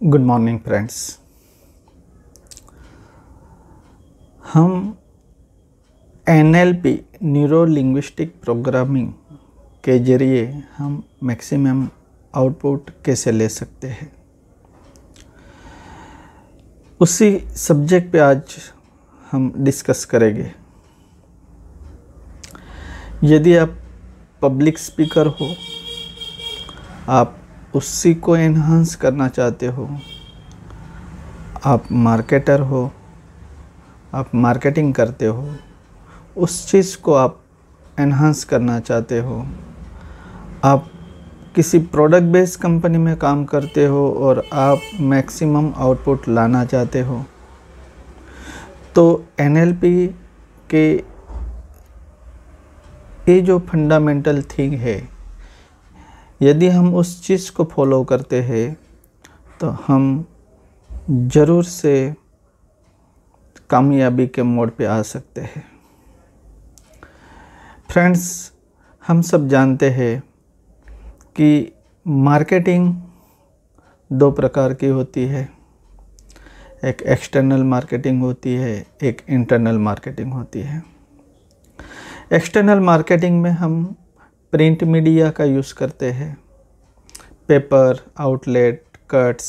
Good morning friends. हम NLP neuro linguistic programming के ज़रिए हम मैक्सिमम आउटपुट कैसे ले सकते हैं, उसी सब्जेक्ट पे आज हम डिस्कस करेंगे। यदि आप पब्लिक स्पीकर हो, आप उसी को एनहांस करना चाहते हो, आप मार्केटर हो, आप मार्केटिंग करते हो, उस चीज़ को आप एनहांस करना चाहते हो, आप किसी प्रोडक्ट बेस्ड कंपनी में काम करते हो और आप मैक्सिमम आउटपुट लाना चाहते हो, तो NLP के ये जो फंडामेंटल थिंग है, यदि हम उस चीज़ को फॉलो करते हैं तो हम ज़रूर से कामयाबी के मोड़ पे आ सकते हैं। फ्रेंड्स, हम सब जानते हैं कि मार्केटिंग दो प्रकार की होती है। एक एक्सटर्नल मार्केटिंग होती है, एक इंटरनल मार्केटिंग होती है। एक्सटर्नल मार्केटिंग में हम प्रिंट मीडिया का यूज़ करते हैं, पेपर, आउटलेट, कट्स,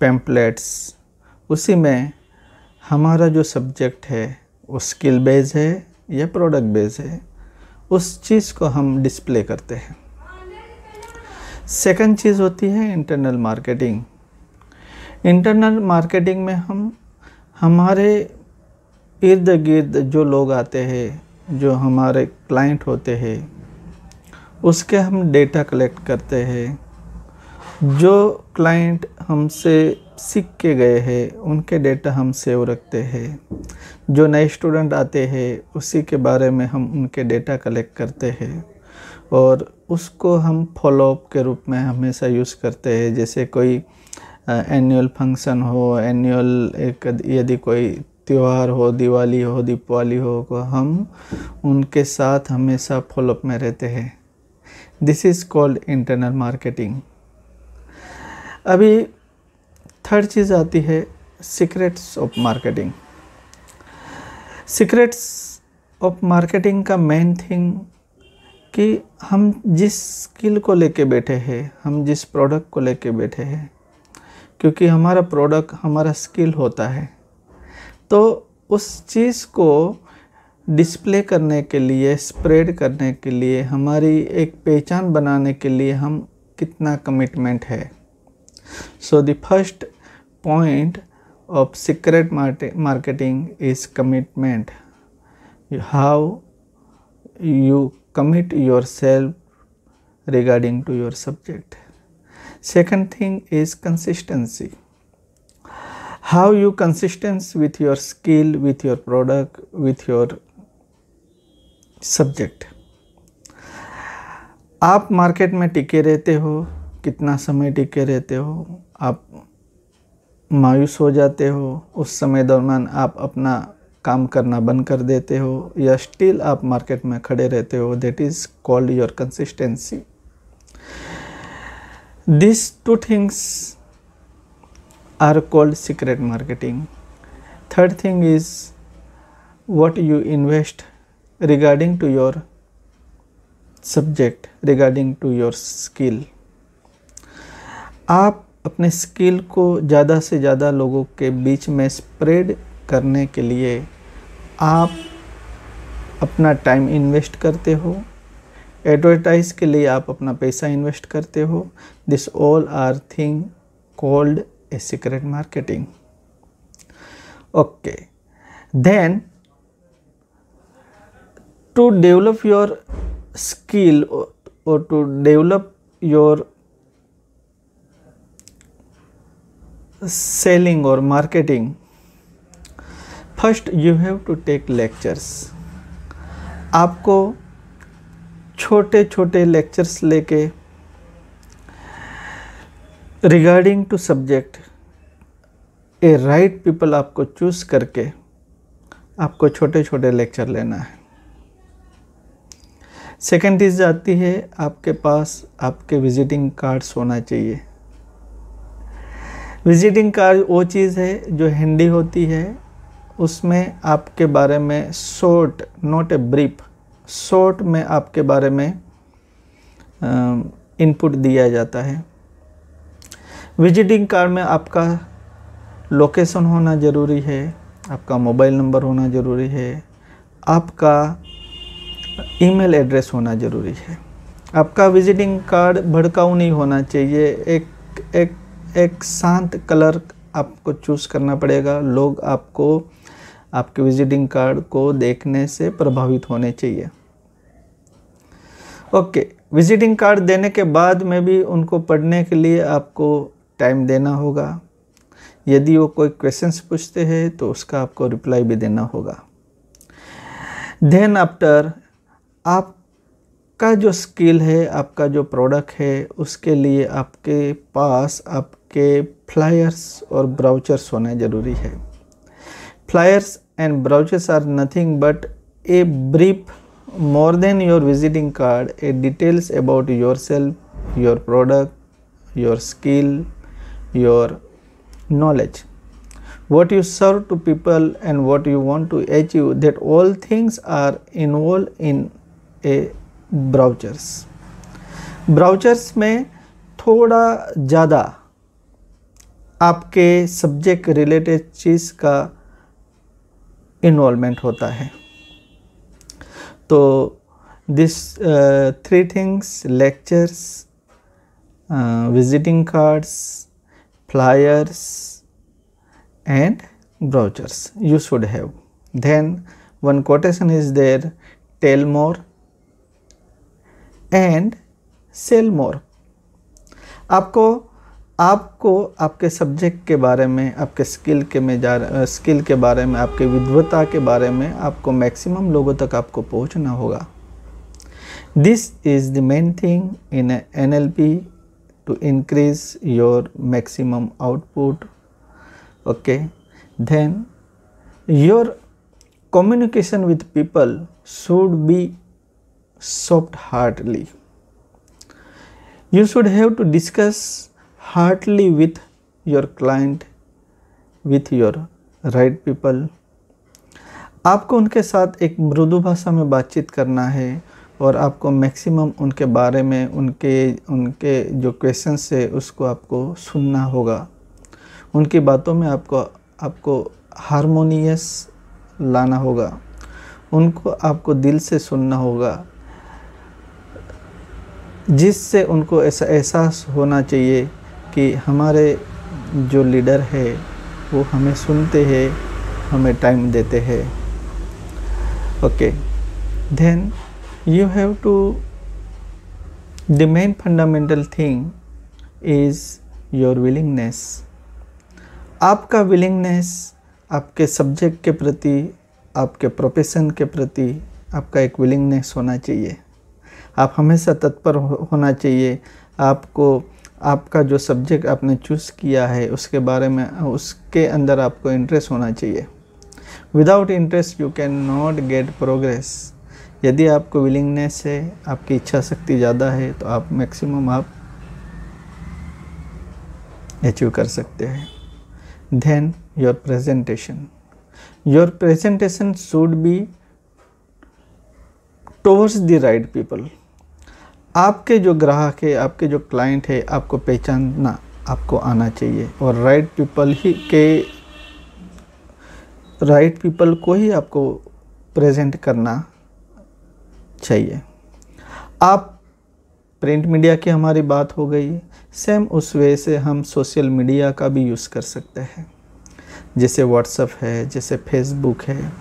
पैम्पलेट्स। उसी में हमारा जो सब्जेक्ट है वो स्किल बेस है या प्रोडक्ट बेस है, उस चीज़ को हम डिस्प्ले करते हैं। सेकंड चीज़ होती है इंटरनल मार्केटिंग। इंटरनल मार्केटिंग में हम हमारे इर्द गिर्द जो लोग आते हैं, जो हमारे क्लाइंट होते हैं, उसके हम डेटा कलेक्ट करते हैं। जो क्लाइंट हमसे सीख के गए हैं उनके डेटा हम सेव रखते हैं। जो नए स्टूडेंट आते हैं उसी के बारे में हम उनके डेटा कलेक्ट करते हैं और उसको हम फॉलोअप के रूप में हमेशा यूज़ करते हैं। जैसे कोई एनुअल फंक्शन हो, यदि कोई त्यौहार हो, दिवाली हो, दीपावली हो, को हम उनके साथ हमेशा फॉलोअप में रहते हैं। This is called internal marketing. अभी थर्ड चीज़ आती है secrets of marketing. Secrets of marketing का मेन थिंग कि हम जिस स्किल को लेके बैठे हैं, हम जिस प्रोडक्ट को लेके बैठे हैं, क्योंकि हमारा प्रोडक्ट हमारा स्किल होता है, तो उस चीज़ को डिस्प्ले करने के लिए, स्प्रेड करने के लिए, हमारी एक पहचान बनाने के लिए हम कितना कमिटमेंट है। So the first point of secret marketing is commitment. How you commit yourself regarding to your subject. Second thing is consistency. How you consistent with your skill, with your product, with your subject. आप market में टिके रहते हो, कितना समय टिके रहते हो, आप मायूस हो जाते हो, उस समय दौरान आप अपना काम करना बंद कर देते हो, या स्टिल आप मार्केट में खड़े रहते हो, that is called your consistency. This two things are called secret marketing. Third thing is what you invest regarding to your subject, regarding to your skill. आप अपने स्किल को ज़्यादा से ज़्यादा लोगों के बीच में स्प्रेड करने के लिए आप अपना टाइम इन्वेस्ट करते हो, एडवर्टाइज के लिए आप अपना पैसा इन्वेस्ट करते हो। This all are thing called a secret marketing. Okay, then to develop your skill और टू डेवलप योर सेलिंग और marketing, first you have to take lectures. आपको छोटे छोटे लेक्चर्स लेके regarding to subject a right people आपको choose करके आपको छोटे छोटे लेक्चर लेना है। सेकेंड चीज़ आती है, आपके पास आपके विजिटिंग कार्ड्स होना चाहिए। विजिटिंग कार्ड वो चीज़ है जो हैंडी होती है, उसमें आपके बारे में short, not a brief, short में आपके बारे में इनपुट दिया जाता है। विजिटिंग कार्ड में आपका लोकेशन होना ज़रूरी है, आपका मोबाइल नंबर होना ज़रूरी है, आपका ईमेल एड्रेस होना ज़रूरी है। आपका विजिटिंग कार्ड भड़काऊ नहीं होना चाहिए, एक शांत कलर आपको चूज़ करना पड़ेगा। लोग आपको आपके विजिटिंग कार्ड को देखने से प्रभावित होने चाहिए। ओके, विजिटिंग कार्ड देने के बाद में भी उनको पढ़ने के लिए आपको टाइम देना होगा। यदि वो कोई क्वेश्चंस पूछते हैं तो उसका आपको रिप्लाई भी देना होगा। देन आफ्टर, आपका जो स्किल है, आपका जो प्रोडक्ट है, उसके लिए आपके पास आपके फ्लायर्स और ब्राउचर्स होना ज़रूरी है। Flyers and brochures are nothing but a brief more than your visiting card, a details about yourself, your product, your skill, your knowledge, what you serve to people and what you want to achieve, that all things are involved in a brochures. Brochures में थोड़ा ज़्यादा आपके subject related चीज़ का involvement होता है। तो this 3 things, lectures, visiting cards, flyers and brochures you should have. Then one quotation is there, tell more and sell more. आपको आपके सब्जेक्ट के बारे में, आपके स्किल के बारे में, आपके विद्वता के बारे में आपको मैक्सिमम लोगों तक आपको पहुंचना होगा। This is the main thing in NLP to increase your maximum output. Okay, then your communication with people should be soft heartly. You should have to discuss heartily with your client, with your right people. आपको उनके साथ एक मृदु भाषा में बातचीत करना है और आपको मैक्सिमम उनके बारे में, उनके जो क्वेश्चंस है उसको आपको सुनना होगा। उनकी बातों में आपको हारमोनियस लाना होगा, उनको आपको दिल से सुनना होगा, जिससे उनको ऐसा एहसास होना चाहिए कि हमारे जो लीडर है वो हमें सुनते हैं, हमें टाइम देते हैं। Okay, then you have to, the main fundamental thing is your willingness. आपका विलिंगनेस आपके सब्जेक्ट के प्रति, आपके प्रोफेशन के प्रति आपका एक विलिंगनेस होना चाहिए। आप हमेशा तत्पर होना चाहिए। आपको आपका जो सब्जेक्ट आपने चूज़ किया है उसके बारे में, उसके अंदर आपको इंटरेस्ट होना चाहिए। Without interest you can not gate progress. यदि आपको विलिंगनेस है, आपकी इच्छा शक्ति ज़्यादा है, तो आप मैक्सिमम आप अचीव कर सकते हैं। Then your presentation should be towards the right people. आपके जो ग्राहक है, आपके जो क्लाइंट है, आपको पहचानना आपको आना चाहिए और राइट पीपल को ही आपको प्रेजेंट करना चाहिए। आप प्रिंट मीडिया की हमारी बात हो गई, सेम उस वे से हम सोशल मीडिया का भी यूज़ कर सकते हैं। जैसे व्हाट्सएप है, जैसे फेसबुक है,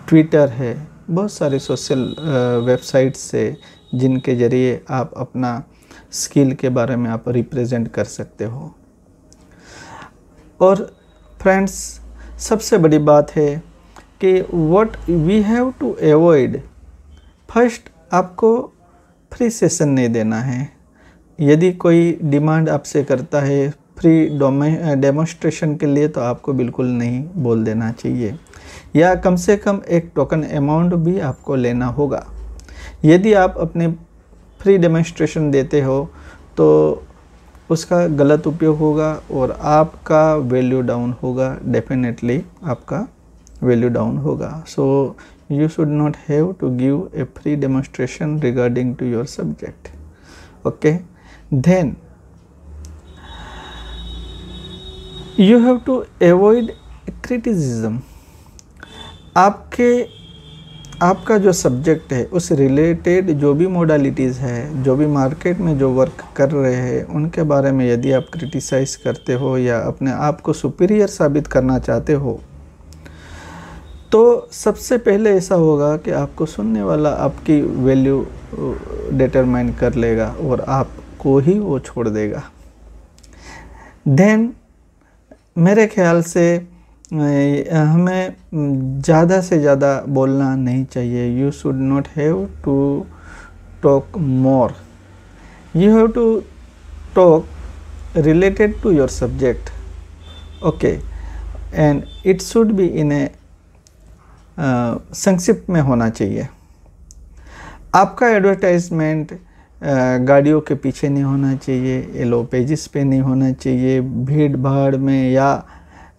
ट्विटर है, बहुत सारे सोशल वेबसाइट्स से जिनके ज़रिए आप अपना स्किल के बारे में आप रिप्रेजेंट कर सकते हो। और फ्रेंड्स, सबसे बड़ी बात है कि what we have to avoid, first आपको फ्री सेशन नहीं देना है। यदि कोई डिमांड आपसे करता है फ्री डेमोन्स्ट्रेशन के लिए, तो आपको बिल्कुल नहीं बोल देना चाहिए, या कम से कम एक टोकन अमाउंट भी आपको लेना होगा। यदि आप अपने फ्री डेमोन्स्ट्रेशन देते हो तो उसका गलत उपयोग होगा और आपका वैल्यू डाउन होगा, डेफिनेटली आपका वैल्यू डाउन होगा। सो you should not have to give a free demonstration regarding to your subject. Okay, then you have to avoid criticism. आपका जो सब्जेक्ट है उस रिलेटेड जो भी मोडालिटीज़ है, जो भी मार्केट में जो वर्क कर रहे हैं उनके बारे में यदि आप क्रिटिसाइज करते हो या अपने आप को सुपीरियर साबित करना चाहते हो, तो सबसे पहले ऐसा होगा कि आपको सुनने वाला आपकी वैल्यू डिटरमाइन कर लेगा और आपको ही वो छोड़ देगा। देन मेरे ख्याल से हमें ज़्यादा से ज़्यादा बोलना नहीं चाहिए। You should not have to talk more, you have to talk related to your subject. Okay, and it should be in a संक्षिप्त में होना चाहिए। आपका एडवर्टाइजमेंट गाड़ियों के पीछे नहीं होना चाहिए, येलो पेजेस पे नहीं होना चाहिए, भीड़ भाड़ में या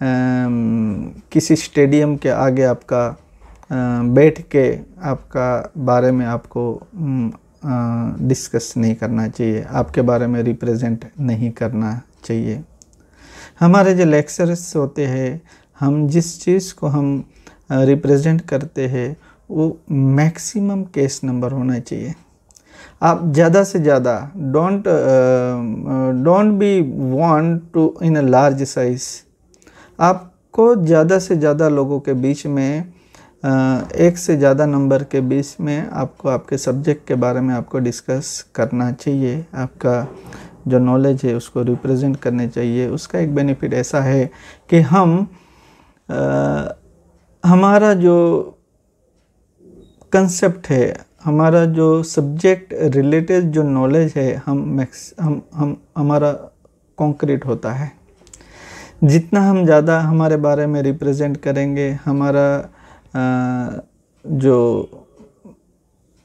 किसी स्टेडियम के आगे आपका बैठ के आपका बारे में आपको डिस्कस नहीं करना चाहिए, आपके बारे में रिप्रेजेंट नहीं करना चाहिए। हमारे जो लेक्चरर्स होते हैं, हम जिस चीज़ को हम रिप्रेजेंट करते हैं वो मैक्सिमम केस नंबर होना चाहिए। आप ज़्यादा से ज़्यादा don't be want to in a large size. आपको ज़्यादा से ज़्यादा लोगों के बीच में एक से ज़्यादा नंबर के बीच में आपको आपके सब्जेक्ट के बारे में आपको डिस्कस करना चाहिए। आपका जो नॉलेज है उसको रिप्रेजेंट करने चाहिए। उसका एक बेनिफिट ऐसा है कि हमारा जो कंसेप्ट है, हमारा जो सब्जेक्ट रिलेटेड जो नॉलेज है हम हमारा कॉन्क्रीट होता है। जितना हम ज़्यादा हमारे बारे में रिप्रेजेंट करेंगे, हमारा जो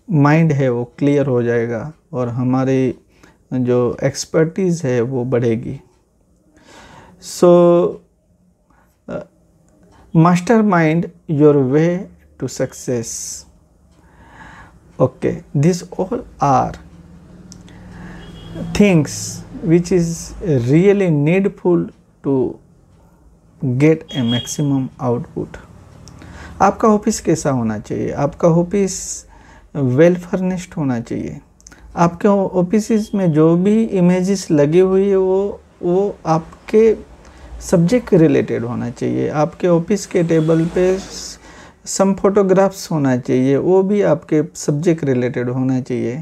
माइंड है वो क्लियर हो जाएगा और हमारी जो एक्सपर्टीज़ है वो बढ़ेगी। सो mastermind your way to success. Okay, these all are things which is really needful to get a maximum output. आपका ऑफिस कैसा होना चाहिए? आपका ऑफिस वेल फर्निश्ड होना चाहिए। आपके ऑफिस में जो भी इमेजेस लगी हुई है वो आपके सब्जेक्ट के रिलेटेड होना चाहिए। आपके ऑफिस के टेबल पे सम फोटोग्राफ्स होना चाहिए, वो भी आपके सब्जेक्ट रिलेटेड होना चाहिए,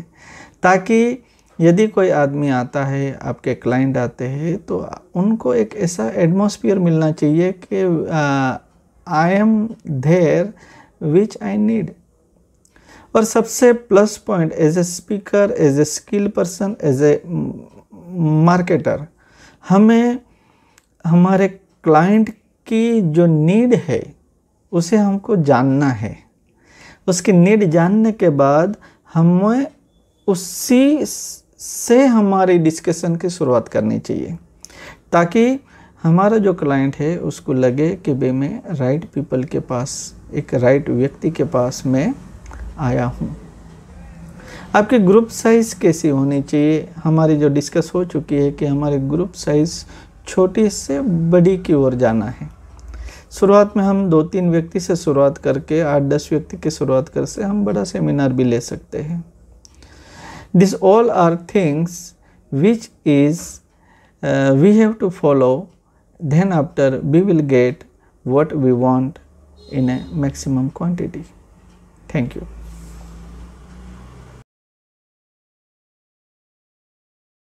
ताकि यदि कोई आदमी आता है, आपके क्लाइंट आते हैं, तो उनको एक ऐसा एटमॉस्फेयर मिलना चाहिए कि I am there which I need. और सबसे plus point as a speaker, as a skill person, as a marketer, हमें हमारे क्लाइंट की जो नीड है उसे हमको जानना है। उसकी नीड जानने के बाद हमें उसी से हमारी डिस्कशन की शुरुआत करनी चाहिए, ताकि हमारा जो क्लाइंट है उसको लगे कि भाई मैं राइट पीपल के पास, एक राइट व्यक्ति के पास मैं आया हूँ। आपकी ग्रुप साइज़ कैसी होनी चाहिए? हमारी जो डिस्कस हो चुकी है कि हमारे ग्रुप साइज़ छोटी से बड़ी की ओर जाना है। शुरुआत में हम 2-3 व्यक्ति से शुरुआत करके 8-10 व्यक्ति की शुरुआत कर से हम बड़ा सेमिनार भी ले सकते हैं। This all are things which is we have to follow, then after we will get what we want in a maximum quantity. Thank you.